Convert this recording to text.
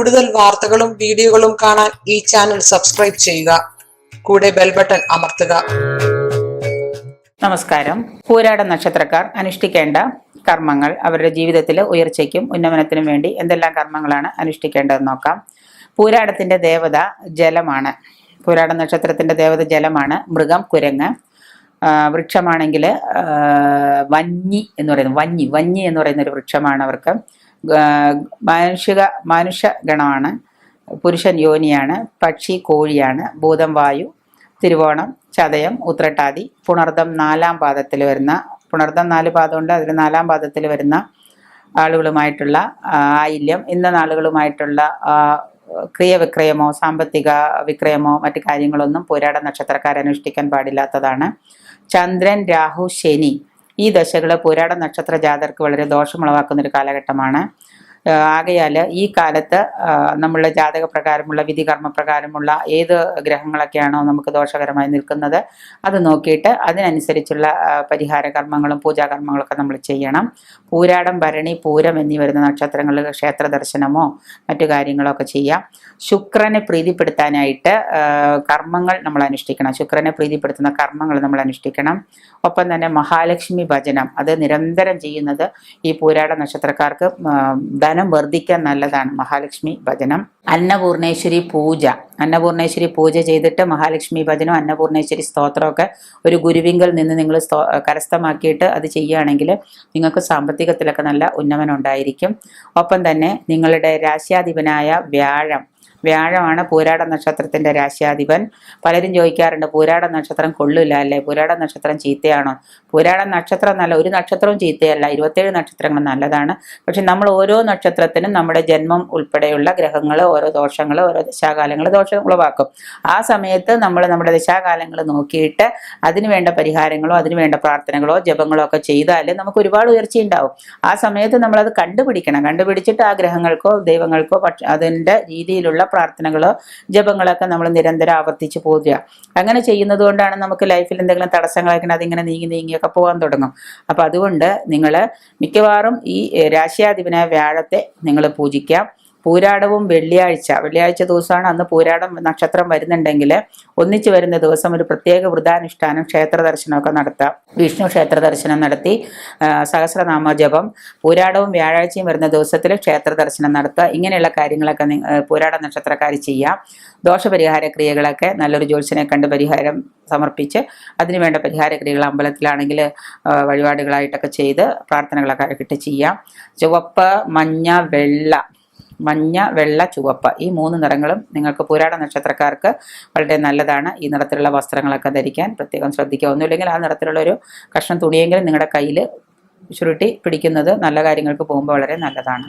കൂടുതൽ വാർത്തകളും വീഡിയോകളും കാണാൻ ഈ ചാനൽ സബ്സ്ക്രൈബ് ചെയ്യുക. കൂടെ ബെൽ ബട്ടൺ അമർത്തുക. നമസ്കാരം. പൂരാട നക്ഷത്രക്കാർ അനുഷ്ഠിക്കേണ്ട കർമ്മങ്ങൾ, അവരുടെ ജീവിതത്തിലെ ഉയർച്ചയ്ക്കും ഉന്നമനത്തിനും വേണ്ടി എന്തെല്ലാം കർമ്മങ്ങളാണ് അനുഷ്ഠിക്കേണ്ടതെന്ന് നോക്കാം. പൂരാടത്തിന്റെ ദേവത ജലമാണ്. പൂരാട നക്ഷത്രത്തിന്റെ ദേവത ജലമാണ്. മൃഗം കുരങ്ങ്, വൃക്ഷമാണെങ്കിൽ വന്നി എന്ന് പറയുന്നത് വന്നി എന്ന് പറയുന്ന ഒരു വൃക്ഷമാണ്. അവർക്ക് മനുഷ്യ ഗണമാണ്. പുരുഷൻ യോനിയാണ്. പക്ഷി കോഴിയാണ്. ഭൂതം വായു. തിരുവോണം, ചതയം, ഉത്രട്ടാതി, പുണർദം 4-ാം പാദത്തിൽ വരുന്ന, പുണർദം 4 പാദമുണ്ട്, അതിൽ 4-ാം പാദത്തിൽ വരുന്ന ആളുകളുമായിട്ടുള്ള ആയില്യം എന്ന നാളുകളുമായിട്ടുള്ള ക്രിയവിക്രയമോ സാമ്പത്തിക വിക്രയമോ മറ്റു കാര്യങ്ങളൊന്നും പൂരാട നക്ഷത്രക്കാർ അനുഷ്ഠിക്കാൻ പാടില്ലാത്തതാണ്. ചന്ദ്രൻ, രാഹു, ശനി ഈ ദശകൾ പൂരാട നക്ഷത്ര ജാതർക്ക് വളരെ ദോഷമുളവാക്കുന്നൊരു കാലഘട്ടമാണ്. ആകയാൽ ഈ കാലത്ത് നമ്മളുടെ ജാതക പ്രകാരമുള്ള വിധികർമ്മ പ്രകാരമുള്ള ഏത് ഗ്രഹങ്ങളൊക്കെയാണോ നമുക്ക് ദോഷകരമായി നിൽക്കുന്നത് അത് നോക്കിയിട്ട് അതിനനുസരിച്ചുള്ള പരിഹാര കർമ്മങ്ങളും പൂജാകർമ്മങ്ങളൊക്കെ നമ്മൾ ചെയ്യണം. പൂരാടം, ഭരണി, പൂരം എന്നീ വരുന്ന നക്ഷത്രങ്ങളിൽ ക്ഷേത്ര ദർശനമോ മറ്റു കാര്യങ്ങളോ ഒക്കെ ചെയ്യാം. ശുക്രനെ പ്രീതിപ്പെടുത്താനായിട്ട് കർമ്മങ്ങൾ നമ്മൾ അനുഷ്ഠിക്കണം. ശുക്രനെ പ്രീതിപ്പെടുത്തുന്ന കർമ്മങ്ങൾ നമ്മൾ അനുഷ്ഠിക്കണം. ഒപ്പം തന്നെ മഹാലക്ഷ്മി ഭജനം അത് നിരന്തരം ചെയ്യുന്നത് ഈ പൂരാട നക്ഷത്രക്കാർക്ക് ധനം വർദ്ധിക്കാൻ നല്ലതാണ്. മഹാലക്ഷ്മി ഭജനം. അന്നപൂർണേശ്വരി പൂജ ചെയ്തിട്ട് മഹാലക്ഷ്മി ഭജനം, അന്നപൂർണേശ്വരി സ്തോത്രമൊക്കെ ഒരു ഗുരുവിങ്കൽ നിന്ന് നിങ്ങൾ കരസ്ഥമാക്കിയിട്ട് അത് ചെയ്യുകയാണെങ്കിൽ നിങ്ങൾക്ക് സാമ്പത്തികത്തിലൊക്കെ നല്ല ഉന്നമനം ഉണ്ടായിരിക്കും. ഒപ്പം തന്നെ നിങ്ങളുടെ രാശ്യാധിപനായ വ്യാഴമാണ് പൂരാട നക്ഷത്രത്തിന്റെ രാശ്യാധിപൻ. പലരും ചോദിക്കാറുണ്ട്, പൂരാട നക്ഷത്രം കൊള്ളില്ല അല്ലേ, പൂരാട നക്ഷത്രം ചീത്തയാണോ? പൂരാട നക്ഷത്രം നല്ല, ഒരു നക്ഷത്രവും ചീത്തയല്ല, 27 നക്ഷത്രങ്ങൾ നല്ലതാണ്. പക്ഷെ നമ്മൾ ഓരോ നക്ഷത്രത്തിനും നമ്മുടെ ജന്മം ഉൾപ്പെടെയുള്ള ഗ്രഹങ്ങൾ ഓരോ ദോഷങ്ങൾ, ഓരോ ദശാകാലങ്ങൾ ദോഷം ഉളവാക്കും. ആ സമയത്ത് നമ്മൾ നമ്മുടെ ദശാകാലങ്ങൾ നോക്കിയിട്ട് അതിനു വേണ്ട പരിഹാരങ്ങളോ അതിനു വേണ്ട പ്രാർത്ഥനകളോ ജപങ്ങളോ ഒക്കെ ചെയ്താൽ നമുക്ക് ഒരുപാട് ഉയർച്ചയുണ്ടാവും. ആ സമയത്ത് നമ്മളത് കണ്ടുപിടിച്ചിട്ട് ആ ഗ്രഹങ്ങൾക്കോ ദൈവങ്ങൾക്കോ അതിൻ്റെ രീതിയിലുള്ള പ്രാർത്ഥനകളോ ജപങ്ങളൊക്കെ നമ്മൾ നിരന്തരം ആവർത്തിച്ച് പോവുക. അങ്ങനെ ചെയ്യുന്നത് കൊണ്ടാണ് നമുക്ക് ലൈഫിൽ എന്തെങ്കിലും തടസ്സങ്ങളൊക്കെ അതിങ്ങനെ നീങ്ങിയൊക്കെ പോകാൻ തുടങ്ങും. അപ്പം അതുകൊണ്ട് നിങ്ങൾ മിക്കവാറും ഈ രാശ്യാധിപനായ വ്യാഴത്തെ നിങ്ങൾ പൂജിക്കാം. പൂരാടവും വെള്ളിയാഴ്ച ദിവസമാണ്. അന്ന് പൂരാടം നക്ഷത്രം വരുന്നുണ്ടെങ്കിൽ ഒന്നിച്ചു വരുന്ന ദിവസം ഒരു പ്രത്യേക വൃതാനുഷ്ഠാനം, ക്ഷേത്ര ദർശനമൊക്കെ നടത്താം. വിഷ്ണു ക്ഷേത്ര ദർശനം നടത്തി സഹസ്രനാമ ജപം, പൂരാടവും വ്യാഴാഴ്ചയും വരുന്ന ദിവസത്തിൽ ക്ഷേത്ര ദർശനം നടത്തുക. ഇങ്ങനെയുള്ള കാര്യങ്ങളൊക്കെ പൂരാട നക്ഷത്രക്കാർ ചെയ്യാം. ദോഷപരിഹാര ക്രിയകളൊക്കെ നല്ലൊരു ജ്യോത്സ്യനെ കണ്ട് പരിഹാരം സമർപ്പിച്ച് അതിനുവേണ്ട പരിഹാര ക്രിയകൾ അമ്പലത്തിലാണെങ്കിൽ വഴിപാടുകളായിട്ടൊക്കെ ചെയ്ത് പ്രാർത്ഥനകളൊക്കെ ഇട്ട് ചെയ്യാം. ചുവപ്പ്, മഞ്ഞ, വെള്ള, ചുവപ്പ് ഈ 3 നിറങ്ങളും നിങ്ങൾക്ക് പൂരാട നക്ഷത്രക്കാർക്ക് വളരെ നല്ലതാണ്. ഈ നിറത്തിലുള്ള വസ്ത്രങ്ങളൊക്കെ ധരിക്കാൻ പ്രത്യേകം ശ്രദ്ധിക്കുക. ഒന്നുമില്ലെങ്കിൽ ആ നിറത്തിലുള്ള ഒരു കഷ്ണം തുണിയെങ്കിലും നിങ്ങളുടെ കയ്യിൽ ചുരുട്ടി പിടിക്കുന്നത് നല്ല കാര്യങ്ങൾക്ക് പോകുമ്പോൾ വളരെ നല്ലതാണ്.